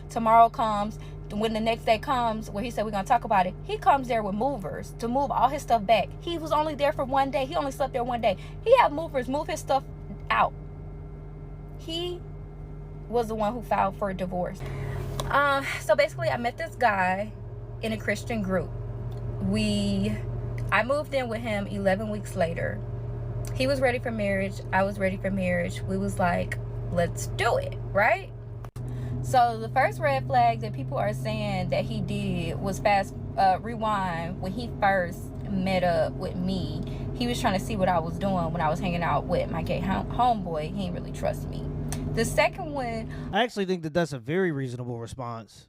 Tomorrow comes. When the next day comes, where he said we're going to talk about it, he comes there with movers to move all his stuff back. He was only there for one day. He only slept there one day. He had movers move his stuff out. He was the one who filed for a divorce. So basically, I met this guy in a Christian group. I moved in with him 11 weeks later. He was ready for marriage. I was ready for marriage. We was like, let's do it, right? So the first red flag that people are saying that he did was rewind. When he first met up with me, he was trying to see what I was doing when I was hanging out with my gay homeboy. He didn't really trust me. The second one, I actually think that that's a very reasonable response.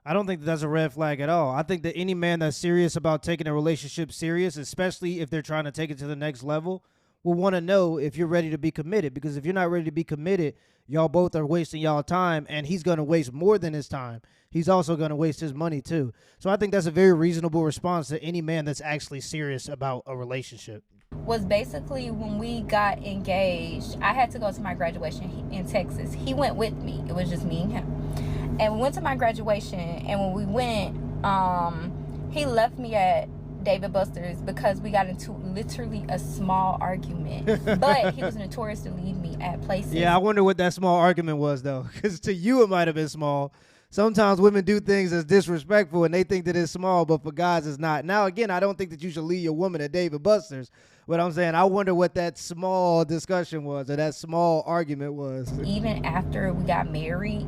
I don't think that's a red flag at all. I think that any man that's serious about taking a relationship serious, especially if they're trying to take it to the next level, will want to know if you're ready to be committed. Because if you're not ready to be committed, y'all both are wasting y'all time, and he's going to waste more than his time. He's also going to waste his money too. So I think that's a very reasonable response to any man that's actually serious about a relationship. Was basically when we got engaged, I had to go to my graduation in Texas. He went with me. It was just me and him. And we went to my graduation, and when we went, he left me at David Buster's because we got into literally a small argument. But he was notorious to leave me at places. Yeah, I wonder what that small argument was, though, because to you it might have been small. Sometimes women do things that's disrespectful, and they think that it's small, but for guys it's not. Now, again, I don't think that you should leave your woman at David Buster's. But I'm saying I wonder what that small discussion was, or that small argument was. Even after we got married,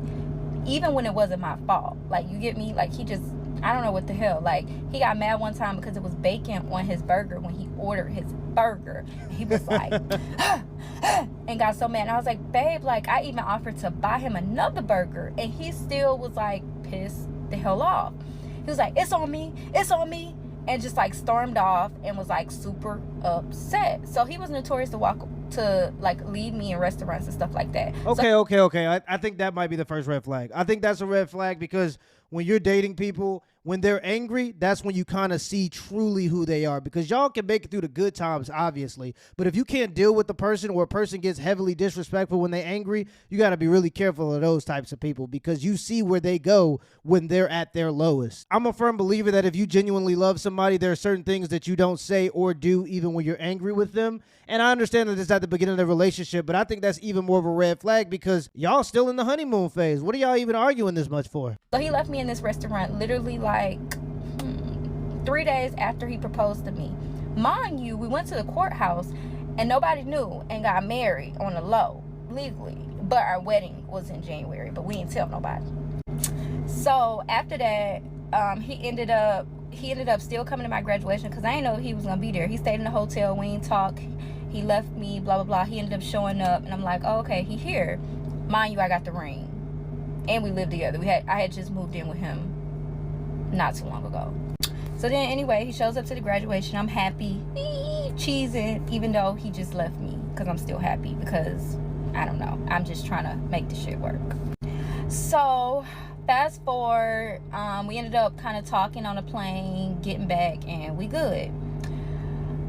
even when it wasn't my fault, like, you get me? Like, he just, I don't know what the hell. Like, he got mad one time because it was bacon on his burger when he ordered his burger. He was like, and got so mad. And I was like, babe, like, I even offered to buy him another burger, and he still was like pissed the hell off. He was like, it's on me, and just like stormed off and was like super upset. So he was notorious to like leave me in restaurants and stuff like that. Okay. I think that might be the first red flag. I think that's a red flag because when you're dating people, when they're angry, that's when you kind of see truly who they are, because y'all can make it through the good times, obviously. But if you can't deal with the person, or a person gets heavily disrespectful when they're angry, you got to be really careful of those types of people, because you see where they go when they're at their lowest. I'm a firm believer that if you genuinely love somebody, there are certain things that you don't say or do even when you're angry with them. And I understand that it's at the beginning of the relationship, but I think that's even more of a red flag because y'all still in the honeymoon phase. What are y'all even arguing this much for? So he left me in this restaurant literally like 3 days after he proposed to me. Mind you, we went to the courthouse and nobody knew and got married on the low legally. But our wedding was in January, but we didn't tell nobody. So after that, he ended up still coming to my graduation because I didn't know he was gonna be there. He stayed in the hotel. We didn't talk. He left me, blah blah blah. He ended up showing up, and I'm like, oh, okay, he here. Mind you, I got the ring, and we lived together. I had just moved in with him not too long ago. So then anyway, he shows up to the graduation. I'm happy, cheesing, even though he just left me, because I'm still happy because I don't know. I'm just trying to make this shit work. So fast forward, we ended up kind of talking on the plane, getting back, and we good.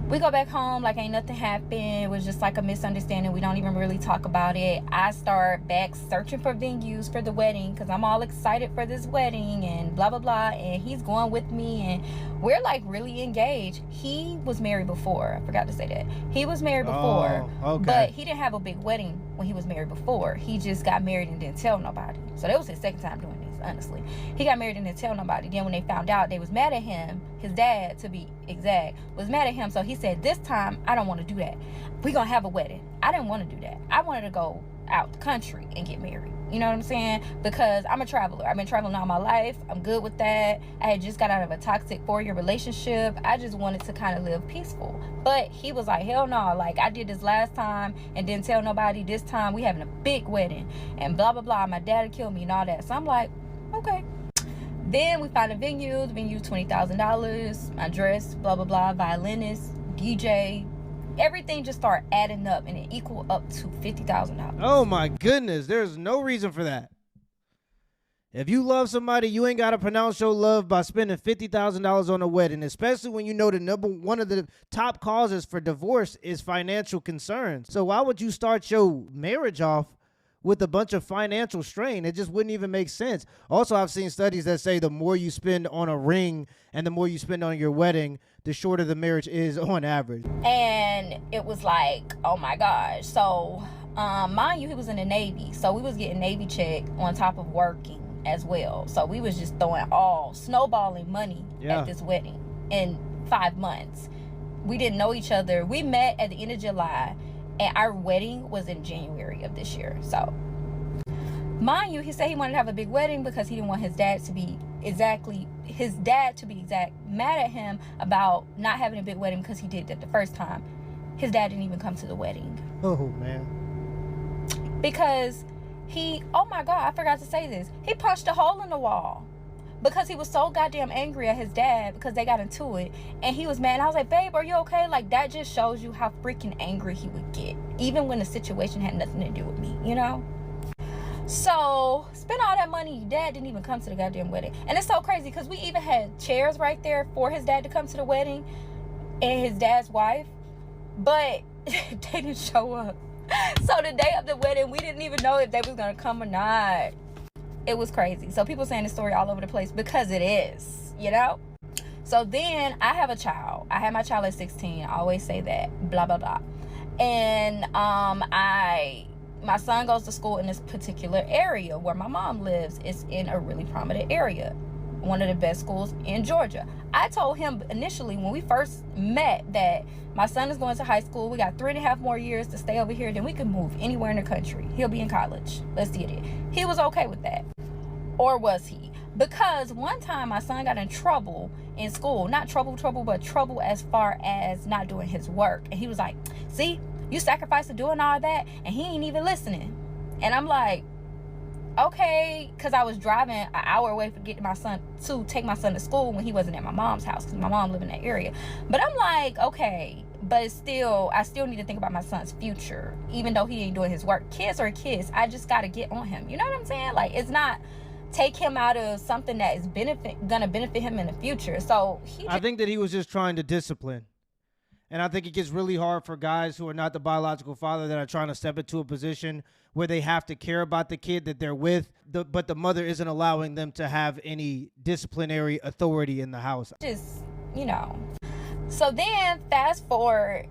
We go back home like ain't nothing happened. It was just like a misunderstanding. We don't even really talk about it. I start back searching for venues for the wedding because I'm all excited for this wedding and blah blah blah, and he's going with me and we're like really engaged. He was married before. I forgot to say that. He was married before, but he didn't have a big wedding when he was married before. He just got married and didn't tell nobody. So that was his second time doing this, honestly. He got married and didn't tell nobody. Then when they found out, they was mad at him. His dad, to be exact, was mad at him. So he said, this time, I don't want to do that. We're going to have a wedding. I didn't want to do that. I wanted to go out the country and get married. You know what I'm saying? Because I'm a traveler. I've been traveling all my life. I'm good with that. I had just got out of a toxic 4-year relationship. I just wanted to kind of live peaceful. But he was like, hell no. Like, I did this last time and didn't tell nobody. This time we having a big wedding and blah, blah, blah. My dad would kill me and all that. So I'm like, okay. Then we found a venue. The venue, $20,000. My dress, blah, blah, blah. Violinist, DJ. Everything just started adding up and it equaled up to $50,000. Oh my goodness, there's no reason for that. If you love somebody, you ain't got to pronounce your love by spending $50,000 on a wedding, especially when you know the one of the top causes for divorce is financial concerns. So why would you start your marriage off with a bunch of financial strain. It just wouldn't even make sense. Also, I've seen studies that say the more you spend on a ring and the more you spend on your wedding, the shorter the marriage is on average. And it was like, oh my gosh. So mind you, he was in the Navy, so we was getting Navy check on top of working as well. So we was just throwing snowballing money at this wedding in 5 months. We didn't know each other. We met at the end of July, and our wedding was in January of this year. So mind you, he said he wanted to have a big wedding because he didn't want his dad to be mad at him about not having a big wedding because he did that the first time. His dad didn't even come to the wedding. Oh man. Because oh my God, I forgot to say this. He punched a hole in the wall because he was so goddamn angry at his dad because they got into it. And he was mad. And I was like, babe, are you okay? Like, that just shows you how freaking angry he would get, even when the situation had nothing to do with me, you know? So, spent all that money. Your dad didn't even come to the goddamn wedding. And it's so crazy because we even had chairs right there for his dad to come to the wedding and his dad's wife. But they didn't show up. So the day of the wedding, we didn't even know if they was going to come or not. It was crazy. So people saying this story all over the place because it is, you know? So then I have a child. I had my child at 16. I always say that, blah, blah, blah. And my son goes to school in this particular area where my mom lives. It's in a really prominent area, one of the best schools in Georgia. I told him initially when we first met that my son is going to high school. We got 3.5 more years to stay over here. Then we can move anywhere in the country. He'll be in college. Let's get it. He was okay with that. Or was he? Because one time my son got in trouble in school. Not trouble, but trouble as far as not doing his work. And he was like, see, you sacrificed to doing all that and he ain't even listening. And I'm like, okay, because I was driving an hour away to take my son to school when he wasn't at my mom's house because my mom lived in that area. But I'm like, okay, but it's still, I still need to think about my son's future, even though he ain't doing his work. Kids are kids. I just got to get on him. You know what I'm saying? Like, it's not take him out of something that is gonna benefit him in the future. So I think that he was just trying to discipline. And I think it gets really hard for guys who are not the biological father that are trying to step into a position where they have to care about the kid that they're with, but the mother isn't allowing them to have any disciplinary authority in the house. Just, you know. So then, fast forward,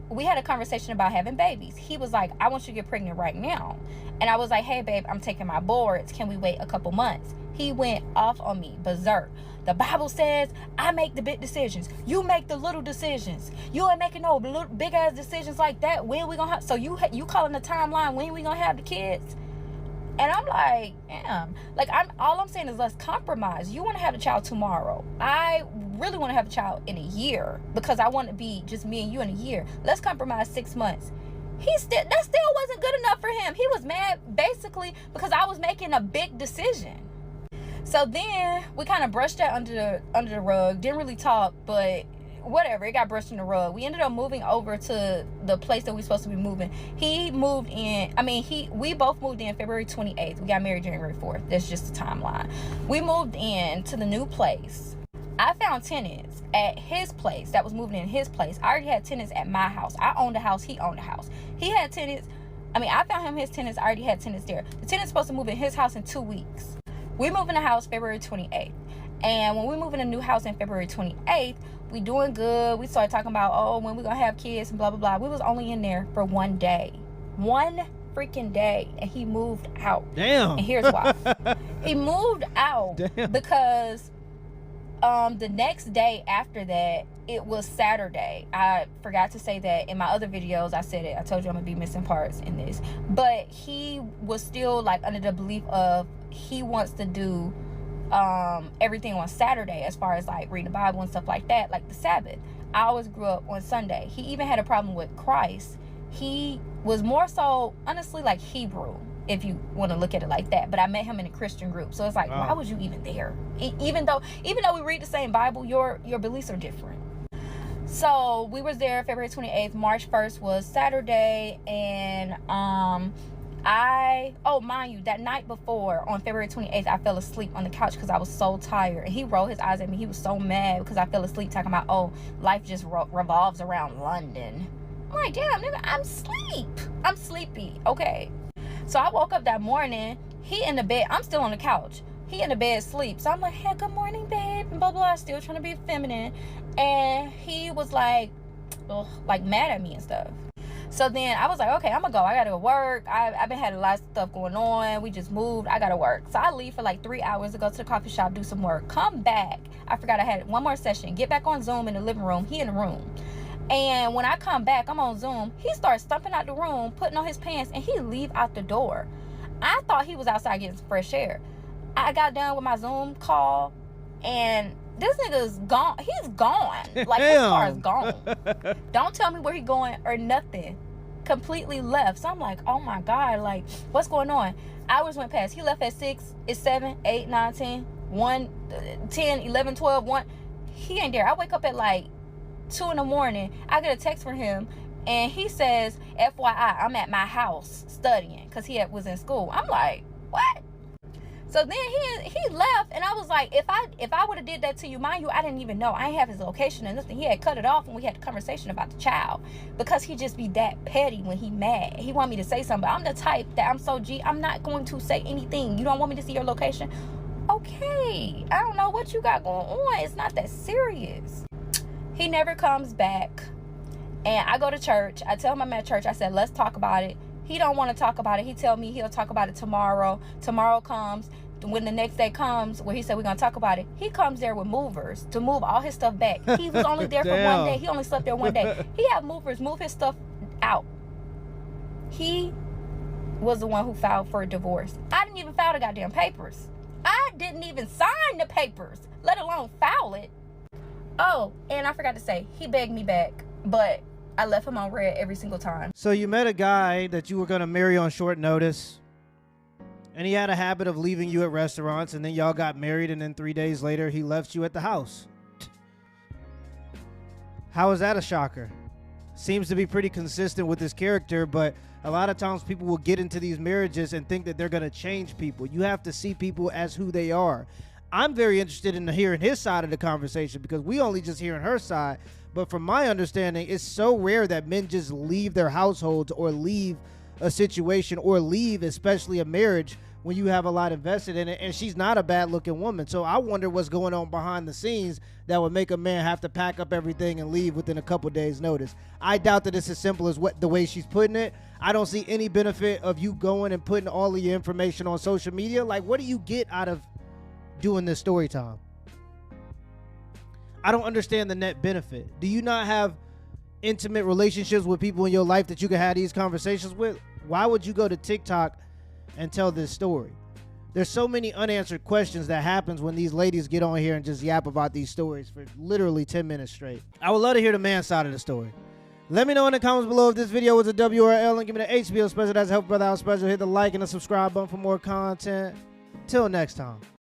we had a conversation about having babies. He was like, I want you to get pregnant right now. And I was like, hey, babe, I'm taking my boards. Can we wait a couple months? He went off on me, berserk. The Bible says I make the big decisions. You make the little decisions. You ain't making no little, big ass decisions like that. When we gonna have? So you calling the timeline? When we gonna have the kids? And I'm like, damn. Like all I'm saying is let's compromise. You want to have a child tomorrow. I really want to have a child in a year because I want to be just me and you in a year. Let's compromise 6 months. That still wasn't good enough for him. He was mad basically because I was making a big decision. So then we kind of brushed that under the rug. Didn't really talk, but whatever. It got brushed in the rug. We ended up moving over to the place that we supposed to be moving. He moved in. We both moved in February 28th. We got married January 4th. That's just the timeline. We moved in to the new place. I found tenants at his place that was moving in his place. I already had tenants at my house. I owned a house. He owned a house. He had tenants. I found him his tenants. I already had tenants there. The tenant's supposed to move in his house in 2 weeks. We move in the house February 28th. And when we move in a new house in February 28th, we doing good. We started talking about, when we gonna have kids and blah, blah, blah. We was only in there for 1 day. 1 freaking day. And he moved out. Damn. And here's why. He moved out because the next day after that, it was Saturday. I forgot to say that in my other videos. I said it. I told you I'm gonna be missing parts in this. But he was still like under the belief of he wants to do everything on Saturday as far as like reading the Bible and stuff like that, like the Sabbath. I always grew up on Sunday. He even had a problem with Christ. He was more so honestly like Hebrew, if you want to look at it like that. But I met him in a Christian group, so it's like, why was you even there? Even though we read the same Bible, your beliefs are different. So we was there February 28th. March 1st was Saturday, and mind you, that night before, on February 28th, I fell asleep on the couch because I was so tired. And he rolled his eyes at me. He was so mad because I fell asleep talking about, life just revolves around London. I'm like, damn, nigga, I'm sleepy. Okay. So I woke up that morning, he in the bed, I'm still on the couch. He in the bed asleep. So I'm like, hey, good morning, babe, and blah, blah, still trying to be feminine. And he was like, ugh, like mad at me and stuff. So then I was like, okay, I'm gonna go. I gotta go work. I've been had a lot of stuff going on. We just moved. I gotta work. So I leave for like 3 hours to go to the coffee shop, do some work. Come back. I forgot I had one more session. Get back on Zoom in the living room. He in the room. And when I come back, I'm on Zoom. He starts stumping out the room, putting on his pants, and he leave out the door. I thought he was outside getting some fresh air. I got done with my Zoom call, and this nigga's gone. He's gone. Like, his car is gone. Don't tell me where he going or nothing. Completely left. So I'm like, oh my God, like, what's going on? Hours went past. He left at 6. It's 7, 8, 9, 10, 1, 10, 11, 12, 1. He ain't there. I wake up at like 2 in the morning. I get a text from him, and he says, FYI, I'm at my house studying, because he was in school. I'm like, what? So then he left, and I was like, if I would have did that to you, mind you, I didn't even know. I ain't have his location and nothing. He had cut it off when we had a conversation about the child, because he just be that petty when he mad. He want me to say something, but I'm the type that I'm so I'm not going to say anything. You don't want me to see your location? Okay, I don't know what you got going on. It's not that serious. He never comes back, and I go to church. I tell him I'm at church. I said, let's talk about it. He don't want to talk about it. He tell me he'll talk about it tomorrow. Tomorrow comes. When the next day comes, where he said we're going to talk about it, he comes there with movers to move all his stuff back. He was only there for one day. He only slept there one day. He had movers move his stuff out. He was the one who filed for a divorce. I didn't even file the goddamn papers. I didn't even sign the papers, let alone file it. Oh, and I forgot to say, he begged me back, but I left him on red every single time. So you met a guy that you were going to marry on short notice, and he had a habit of leaving you at restaurants, and then y'all got married, and then 3 days later, he left you at the house. How is that a shocker? Seems to be pretty consistent with his character, but a lot of times people will get into these marriages and think that they're going to change people. You have to see people as who they are. I'm very interested in hearing his side of the conversation, because we only just hearing her side. But from my understanding, it's so rare that men just leave their households or leave a situation or leave, especially a marriage, when you have a lot invested in it. And she's not a bad looking woman. So I wonder what's going on behind the scenes that would make a man have to pack up everything and leave within a couple days notice. I doubt that it's as simple as the way she's putting it. I don't see any benefit of you going and putting all of your information on social media. Like, what do you get out of doing this story time? I don't understand the net benefit. Do you not have intimate relationships with people in your life that you can have these conversations with? Why would you go to TikTok and tell this story? There's so many unanswered questions that happens when these ladies get on here and just yap about these stories for literally 10 minutes straight. I would love to hear the man's side of the story. Let me know in the comments below if this video was a W or a L, and give me the HBO special. That's a Help Brother Out special. Hit the like and the subscribe button for more content. Till next time.